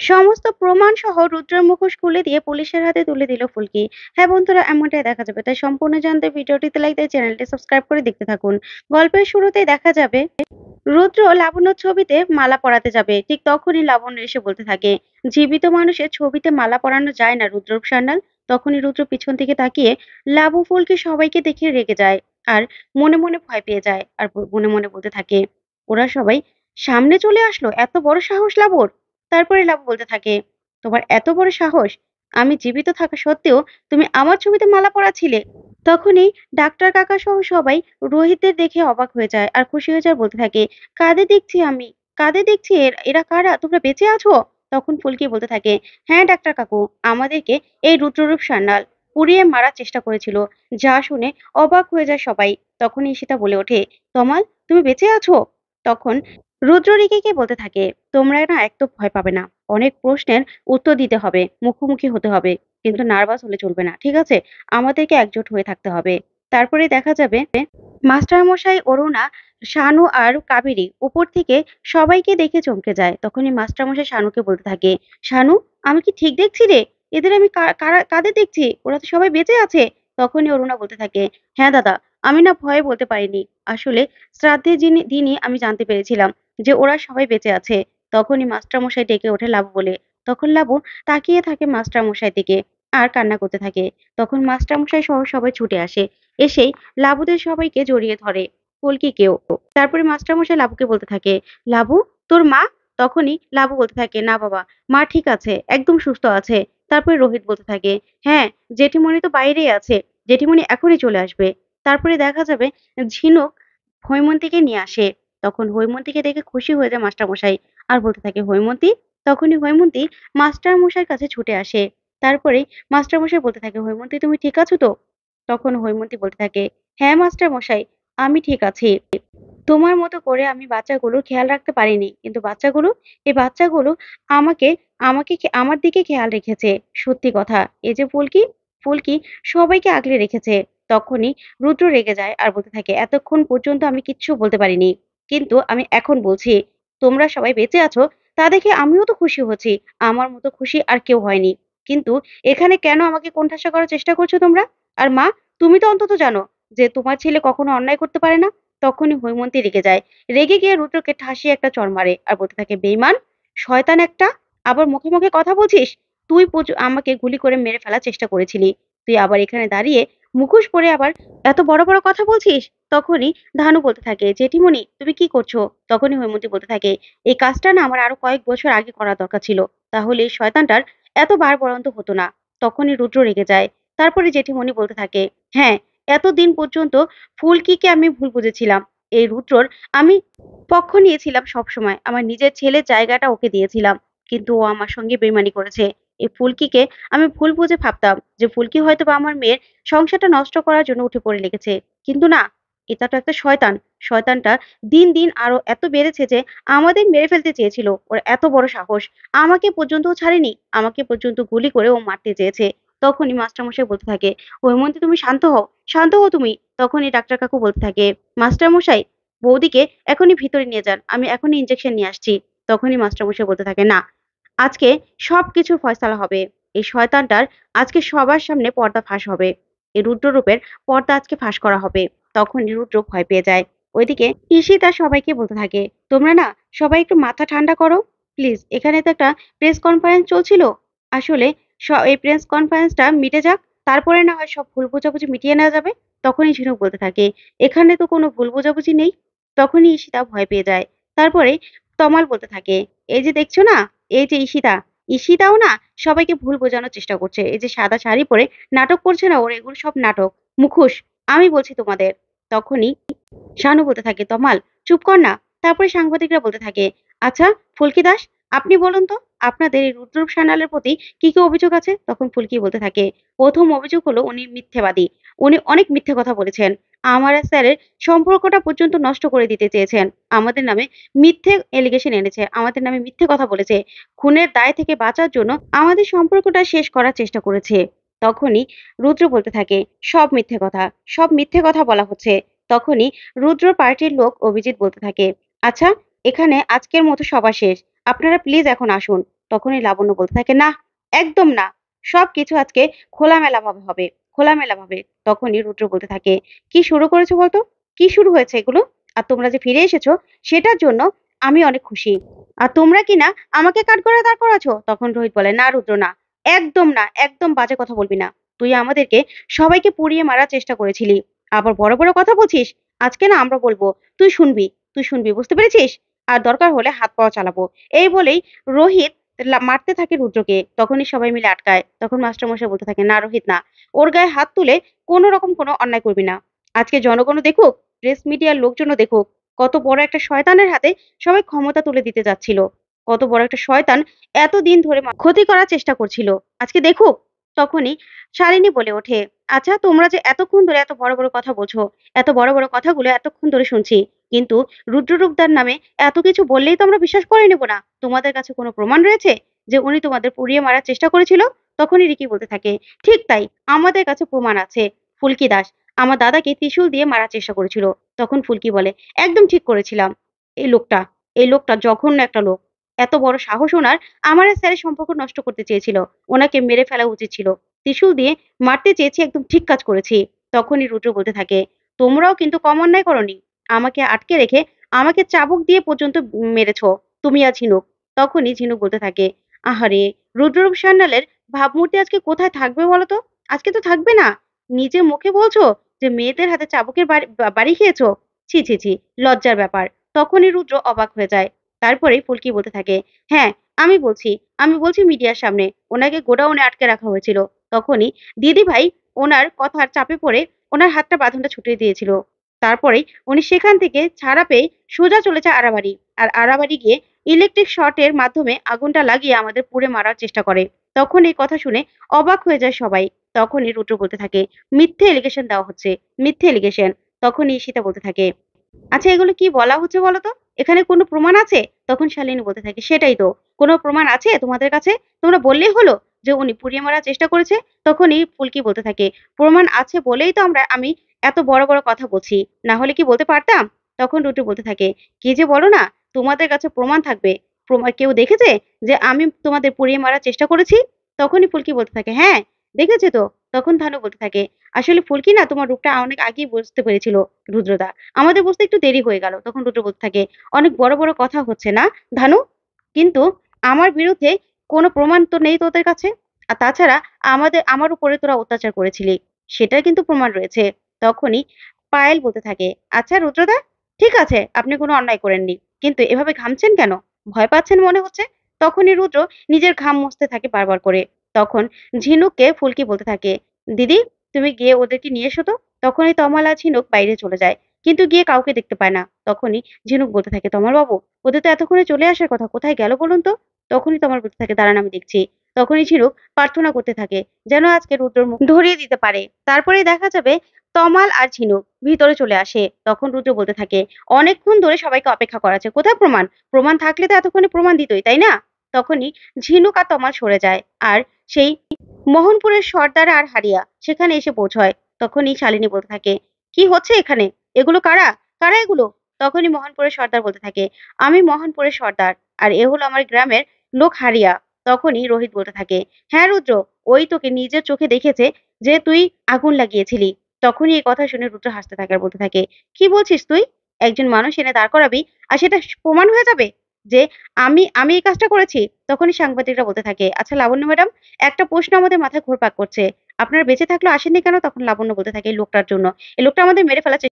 সমস্ত প্রমাণ সহ রুদ্রের মুখোশ খুলে দিয়ে পুলিশের হাতে তুলে দিল ফুলকি। হ্যাঁ বন্ধুরা, এমনটাই দেখা যাবে। তাই সম্পূর্ণ জানতে ভিডিওটিতে লাইক দিয়ে চ্যানেলটি সাবস্ক্রাইব করে দেখতে থাকুন। গল্পের শুরুতেই দেখা যাবে রুদ্র লাবণ্যর ছবিতে মালা পরাতে যাবে। ঠিক তখনই লাবণ্য এসে বলতে থাকে, জীবিত মানুষের ছবিতে মালা পরানো যায় না রুদ্ররূপ সান্যাল। তখনই রুদ্র পিছন থেকে তাকিয়ে লাবু ফুলকে সবাইকে দেখে রেগে যায় আর মনে মনে ভয় পেয়ে যায় আর মনে মনে বলতে থাকে, ওরা সবাই সামনে চলে আসলো, এত বড় সাহস লাবুর। তারপরে লাবু বলতে থাকে, তোমার এত বড় সাহস, আমি জীবিত থাকা সত্ত্বেও তুমি আমার ছবিতে মালা পরাছিলে। তখনই ডাক্তার কাকা সহ সবাই রোহিতদের দেখে অবাক হয়ে যায় আর খুশি হয়ে যায়, বলতে থাকে, কাদের দেখছি আমি, কাদের দেখছি, এরা কারা, তোমরা বেঁচে আছো? তখন ফুলকি বলতে থাকে, হ্যাঁ ডাক্তার কাকু, আমাদেরকে এই রুদ্ররূপ সান্যাল পুড়িয়ে মারার চেষ্টা করেছিল। যা শুনে অবাক হয়ে যায় সবাই। তখনই ঈশিতা বলে ওঠে, তমাল তুমি বেঁচে আছো? তখন রুদ্র রেগে বলতে থাকে, তোমরা না একটু ভয় পাবে না, অনেক প্রশ্নের উত্তর দিতে হবে, মুখোমুখি হতে হবে, কিন্তু নার্ভাস হলে চলবে না, ঠিক আছে? আমাদেরকে একজোট হয়ে থাকতে হবে। তারপরে দেখা যাবে মাস্টার মশাই, অরুণা, শানু আর কাবেরী উপর থেকে সবাইকে দেখে চমকে যায়। তখনই মাস্টার মশাই শানুকে বলতে থাকে, শানু, আমি কি ঠিক দেখছি রে? এদের আমি কাদের দেখছি? ওরা তো সবাই বেঁচে আছে। তখনই অরুণা বলতে থাকে, হ্যাঁ দাদা, আমি না ভয়ে বলতে পারিনি, আসলে শ্রাদ্ধের দিনই আমি জানতে পেরেছিলাম যে ওরা সবাই বেঁচে আছে। তখনই মাস্টার মশাই ডেকে ওঠে লাবু বলে। তখন লাবু তাকিয়ে থাকে মাস্টার মশাই দিকে আর কান্না করতে থাকে। তখন মাস্টার মশাই সহ সবাই ছুটে আসে, এসেই লাবুদের সবাইকে জড়িয়ে ধরে, ফুলকিকেও। তারপরে মাস্টার মশাই লাবুকে বলতে থাকে, লাবু, তোর মা? তখনই লাবু বলতে থাকে, না বাবা, মা ঠিক আছে, একদম সুস্থ আছে। তারপরে রোহিত বলতে থাকে, হ্যাঁ, জেঠিমণি তো বাইরেই আছে, জেঠিমণি এখনই চলে আসবে। তারপরে দেখা যাবে ঝিনুক হৈমন্তীকে নিয়ে আসে। তখন হৈমন্তীকে দেখে খুশি হয়ে যায় মাস্টার মশাই আর বলতে থাকে, হৈমন্তী। তখনই হৈমন্তী মাস্টার মশাইয়ের কাছে ছুটে আসে। তারপরে মাস্টার মশাই বলতে থাকে, হৈমন্তী তুমি ঠিক আছো তো? তখন হৈমন্তী বলতে থাকে, হ্যাঁ মাস্টার মশাই, আমি ঠিক আছি। তোমার মতো করে আমি বাচ্চাগুলোর খেয়াল রাখতে পারিনি, কিন্তু এই বাচ্চাগুলো আমাকে আমাকে আমার দিকে খেয়াল রেখেছে। সত্যি কথা, এই যে ফুলকি, ফুলকি সবাইকে আগলে রেখেছে। তখনই রুদ্র রেগে যায় আর বলতে থাকে, এতক্ষণ পর্যন্ত আমি কিচ্ছু বলতে পারিনি, কিন্তু আমি এখন বলছি, তোমরা সবাই বেঁচে আছো তা দেখে আমিও তো খুশি হচ্ছি। আমার মতো খুশি আর কেউ হয়নি। কিন্তু এখানে কেন আমাকে কোণঠাসা করার চেষ্টা করছো তোমরা? আর মা, তুমি তো অন্তত জানো যে তোমার ছেলে কখনো অন্যায় করতে পারে না। তখনই হৈমন্তী রেগে যায়। রেগে গিয়ে রুদ্রকে ঠাসিয়ে একটা চড় মারে আর বলতে থাকে, বেঈমান, শয়তান একটা, আবার মুখে মুখে কথা বলছিস? তুই আমাকে গুলি করে মেরে ফেলার চেষ্টা করেছিলি, তুই আবার এখানে দাঁড়িয়ে মুখোশ পরে আবার এত বড় বড় কথা বলছিস? তখনই ধানু বলতে থাকে, জেঠিমণি তুমি কি করছো? তখনই হৈমন্তী বলতে থাকে, এই কাজটা না আমার আরো কয়েক বছর আগে করা দরকার ছিল, তাহলে এই শয়তানটার এত বার বরন্ত হতো না। তখনই রুদ্র রেগে যায়। তারপরে জেঠিমণি বলতে থাকে, হ্যাঁ, এতদিন পর্যন্ত ফুলকিকে আমি ভুল বুঝেছিলাম। এই রুদ্রর আমি পক্ষ নিয়েছিলাম সবসময়। আমার নিজের ছেলের জায়গাটা ওকে দিয়েছিলাম। কিন্তু ও আমার সঙ্গে বেইমানি করেছে। এই ফুলকিকে আমি ভুল বুঝে ভাবতাম যে ফুলকি হয়তোবা আমার মেয়ের সংসারটা নষ্ট করার জন্য উঠে পড়ে লেগেছে। কিন্তু না, এটা তো একটা শয়তান। শয়তানটা দিন, দিন আরো এত বেড়েছে যে আমাদের মেরে ফেলতে চেয়েছিল। ওর এত বড় সাহস! আমাকে পর্যন্ত ও ছাড়েনি। আমাকে পর্যন্ত গুলি করে ও মারতে চেয়েছে। তখনই মাস্টারমশাই বলতে থাকে, হৈমন্তী তুমি শান্ত হও, শান্ত হও তুমি। তখনই ডাক্তার কাকু বলতে থাকে, মাস্টারমশাই, বৌদিকে এখনই ভিতরে নিয়ে যান, আমি এখনই ইনজেকশন নিয়ে আসছি। তখনই মাস্টারমশাই বলতে থাকে, না, আজকে সবকিছুর ফয়সালা হবে। এই শয়তানটার আজকে সবার সামনে পর্দা ফাঁস হবে। এই রুদ্ররূপের পর্দা আজকে ফাঁস করা হবে। তখনই রুদ্র ভয় পেয়ে যায়। ওইদিকে ঈশিতা সবাইকে বলতে থাকে, তোমরা না সবাই একটু মাথা ঠান্ডা করো, প্লিজ। এখানে তো একটা প্রেস কনফারেন্স চলছিল, আসলে এই প্রেস কনফারেন্সটা মিটে যাক, তারপরে না হয় সব ভুল বোঝাবুঝি মিটিয়ে নেওয়া যাবে। তখনই ঝিনুক বলতে থাকে, এখানে তো কোনো ভুল বোঝাবুঝি নেই। তখনই ঈশিতা ভয় পেয়ে যায়। তারপরে তমাল বলতে থাকে, এই যে দেখছো না, এই যে ঈশিতা, ঈশিতাও না সবাইকে ভুল বোঝানোর চেষ্টা করছে। এই যে সাদা শাড়ি পরে নাটক করছে না, ওর এগুলো সব নাটক, মুখোশ, আমি বলছি তোমাদের। তখনই শানু বলতে থাকে, তমাল চুপ কর না। তারপরে সাংবাদিকরা বলতে থাকে, আচ্ছা ফুলকি দাস, আপনি বলুন তো, আপনাদের এই রুদ্ররূপ সান্যালের প্রতি কি কি অভিযোগ আছে? তখন ফুলকি বলতে থাকে, প্রথম অভিযোগ হলো উনি মিথ্যেবাদী। উনি অনেক মিথ্যে কথা বলেছেন। আমার আর স্যারের সম্পর্কটা পর্যন্ত নষ্ট করে দিতে চেয়েছেন। আমাদের নামে মিথ্যে এলিগেশন এনেছে, আমাদের নামে মিথ্যে কথা বলেছে। খুনের দায় থেকে বাঁচার জন্য আমাদের সম্পর্কটা শেষ করার চেষ্টা করেছে। তখনই রুদ্র বলতে থাকে, সব মিথ্যে কথা, সব মিথ্যে কথা বলা হচ্ছে। তখনই রুদ্র পার্টির লোক অভিজিৎ বলতে থাকে, আচ্ছা, এখানে আজকের মতো সভা শেষ, আপনারা প্লিজ এখন আসুন। তখনই লাবণ্য বলতে থাকে, না, একদম না, সবকিছু আজকে খোলামেলা ভাবে হবে, খোলামেলা ভাবে। তখনই রুদ্র বলতে থাকে, কি শুরু করেছো বলতো, কি শুরু হয়েছে এগুলো? আর তোমরা যে ফিরে এসেছো সেটার জন্য আমি অনেক খুশি। আর তোমরা কিনা আমাকে কাঠগড়ায় দাঁড় করাছো। তখন রোহিত বলে, না রুদ্র, না, একদম না, একদম বাজে কথা বলবি না। তুই আমাদেরকে সবাইকে পুড়িয়ে মারার চেষ্টা করেছিলি, আবার বড় বড় কথা বলছিস। আজকে না আমরা বলবো, তুই শুনবি, তুই শুনবি, বুঝতে পেরেছিস? আর দরকার হলে হাত পাওয়া চালাবো। এই বলেই রোহিত মারতে থাকে রুদ্রকে। তখনই সবাই মিলে আটকায়। তখন মাস্টারমশাই বলতে থাকে, না রোহিত, না, ওর গায়ে হাত তুলে কোনো রকম কোনো অন্যায় করবি না। আজকে জনগণও দেখুক, প্রেস মিডিয়ার লোকজনও দেখুক, কত বড় একটা শয়তানের হাতে সবাই ক্ষমতা তুলে দিতে যাচ্ছিল। কত বড় একটা শয়তান এতদিন ধরে ক্ষতি করার চেষ্টা করছিল, আজকে দেখুক। তখনই শালিনী বলে ওঠে, আচ্ছা তোমরা যে এতক্ষণ ধরে এত বড় বড় কথা বলছো, এত বড় বড় কথাগুলো এতক্ষণ ধরে শুনছি, কিন্তু রুদ্ররূপদার নামে এত কিছু বললেই তো আমরা বিশ্বাস করে নেব না। তোমাদের কাছে কোনো প্রমাণ রয়েছে যে উনি তোমাদের পুড়িয়ে মারার চেষ্টা করেছিল? তখনই রিকি বলতে থাকে, ঠিক তাই, আমাদের কাছে প্রমাণ আছে। ফুলকি দাস আমার দাদাকে ত্রিশূল দিয়ে মারার চেষ্টা করেছিল। তখন ফুলকি বলে, একদম ঠিক করেছিলাম। এই লোকটা, এই লোকটা জঘন্য একটা লোক। এত বড় সাহস ওনার, আমার আর স্যারের সম্পর্ক নষ্ট করতে চেয়েছিল। ওনাকে মেরে ফেলা উচিত ছিল। ত্রিশূল দিয়ে মারতে চেয়েছি, একদম ঠিক কাজ করেছি। তখনই রুদ্র বলতে থাকে, তোমরাও কিন্তু কম অন্যায় করনি। আমাকে আটকে রেখে আমাকে চাবুক দিয়ে পর্যন্ত মেরেছো, তুমি আর ঝিনুক। তখনই ঝিনুক বলতে থাকে, আহারে, রুদ্ররূপ সান্যালের ভাবমূর্তি আজকে কোথায় থাকবে বলতো? আজকে তো থাকবে না। নিজে মুখে বলছো যে মেয়েদের হাতে চাবুকের বাড়ি খেয়েছো। ছি ছি ছি, লজ্জার ব্যাপার। তখনই রুদ্র অবাক হয়ে যায়। তারপরেই ফুলকি বলতে থাকে, হ্যাঁ, আমি বলছি, আমি বলছি মিডিয়ার সামনে ওনাকে গোডাউনে আটকে রাখা হয়েছিল। তখনই দিদি ভাই ওনার কথার চাপে পড়ে ওনার হাতটা বাঁধনটা ছুটিয়ে দিয়েছিল। তারপরেই উনি সেখান থেকে ছাড়া পেয়ে সোজা চলেছে আড়াবাড়ি। আর আড়াবাড়ি গিয়ে ইলেকট্রিক শর্টের মাধ্যমে আগুনটা লাগিয়ে আমাদের পুড়ে মারার চেষ্টা করে। তখন এই কথা শুনে অবাক হয়ে যায় সবাই। তখনই রুদ্র বলতে থাকে, মিথ্যে এলিগেশন দেওয়া হচ্ছে, মিথ্যে এলিগেশন। তখনই ঈশিতা বলতে থাকে, আচ্ছা এগুলো কি বলা হচ্ছে বলো তো? এখানে কোনো প্রমাণ আছে? তখন শালিনী বলতে থাকে, সেটাই তো, কোনো প্রমাণ আছে তোমাদের কাছে? তোমরা বললেই হলো যে উনি পুড়িয়ে মারার চেষ্টা করেছে। তখনই ফুলকি বলতে থাকে, প্রমাণ আছে বলেই তো আমি এত বড় বড় কথা বলছি, না হলে কি বলতে পারতাম? তখন রুদ্র বলতে থাকে, কি যে বলো না, তোমাদের কাছে প্রমাণ থাকবে? প্রমাণ কেউ দেখেছে যে আমি তোমাদের পুড়িয়ে মারার চেষ্টা করেছি? তখনই ফুলকি বলতে থাকে, হ্যাঁ, দেখেছে তো। তখন ধানু বলতে থাকে, আসলে ফুলকি না তোমার রূপটা অনেক আগেই বুঝতে পেরেছিল রুদ্রদা, আমাদের বুঝতে একটু দেরি হয়ে গেল। তখন রুদ্র বলতে থাকে, অনেক বড় বড় কথা হচ্ছে না ধানু, কিন্তু আমার বিরুদ্ধে কোনো প্রমাণ তো নেই তোদের কাছে। আর তাছাড়া আমার উপরে তোরা অত্যাচার করেছিলি, সেটার কিন্তু প্রমাণ রয়েছে। তখনই পায়েল বলতে থাকে, আচ্ছা রুদ্রদা, ঠিক আছে আপনি কোনো অন্যায় করেননি, কিন্তু এভাবে ঘামছেন কেন? ভয় পাচ্ছেন মনে হচ্ছে। তখনই রুদ্র নিজের ঘাম মুছতে থাকে বারবার করে। তখন ঝিনুককে ফুলকি বলতে থাকে, দিদি, তুমি গিয়ে ওদেরকে নিয়ে এসো তো। তখনই তমাল আর ঝিনুক বাইরে চলে যায়, কিন্তু গিয়ে কাউকে দেখতে পায় না। তখনই ঝিনুক বলতে থাকে, তমাল বাবু, ওদের তো এতক্ষণে চলে আসার কথা, কোথায় গেল বলুন তো? তখনই তমাল বলতে থাকে, দাঁড়ান আমি দেখছি। তখনই ঝিনুক প্রার্থনা করতে থাকে যেন আজকে রুদ্রর মুখ ধরিয়ে দিতে পারে। তারপরে দেখা যাবে তমাল আর ঝিনুক ভিতরে চলে আসে। তখন রুদ্র বলতে থাকে, অনেকক্ষণ ধরে সবাইকে অপেক্ষা করাচ্ছে, কোথায় প্রমাণ? প্রমাণ থাকলে তো এতক্ষণে প্রমাণ দিতই, তাই না? তখনই ঝিনুক আর তমাল সরে যায়। আর সেই মোহনপুরের সর্দার আর হারিয়া সেখানে এসে পৌঁছয়। তখনই শালিনী বলতে থাকে, কি হচ্ছে এখানে? এগুলো কারা? কারা এগুলো? তখনই মোহনপুরের সর্দার বলতে থাকে, আমি মোহনপুরের সর্দার, আর এ হলো আমার গ্রামের লোক হারিয়া। তখনই রোহিত বলতে থাকে, হ্যাঁ রুদ্র, ওই তোকে নিজের চোখে দেখেছে যে তুই আগুন লাগিয়েছিলি। তখনই এই কথা শুনে রুদ্র হাসতে থাকে আর বলতে থাকে, কি বলছিস তুই? একজন মানুষ এনে দাঁড় করাবি আর সেটা প্রমাণ হয়ে যাবে যে আমি এই কাজটা করেছি? তখনই সাংবাদিকরা বলতে থাকে, আচ্ছা লাবণ্য ম্যাডাম, একটা প্রশ্ন আমাদের মাথায় ঘুরপাক করছে, আপনারা বেঁচে থাকলেও আসেননি কেন? তখন লাবণ্য বলতে থাকে, এই লোকটার জন্য, এই লোকটা আমাদের মেরে ফেলার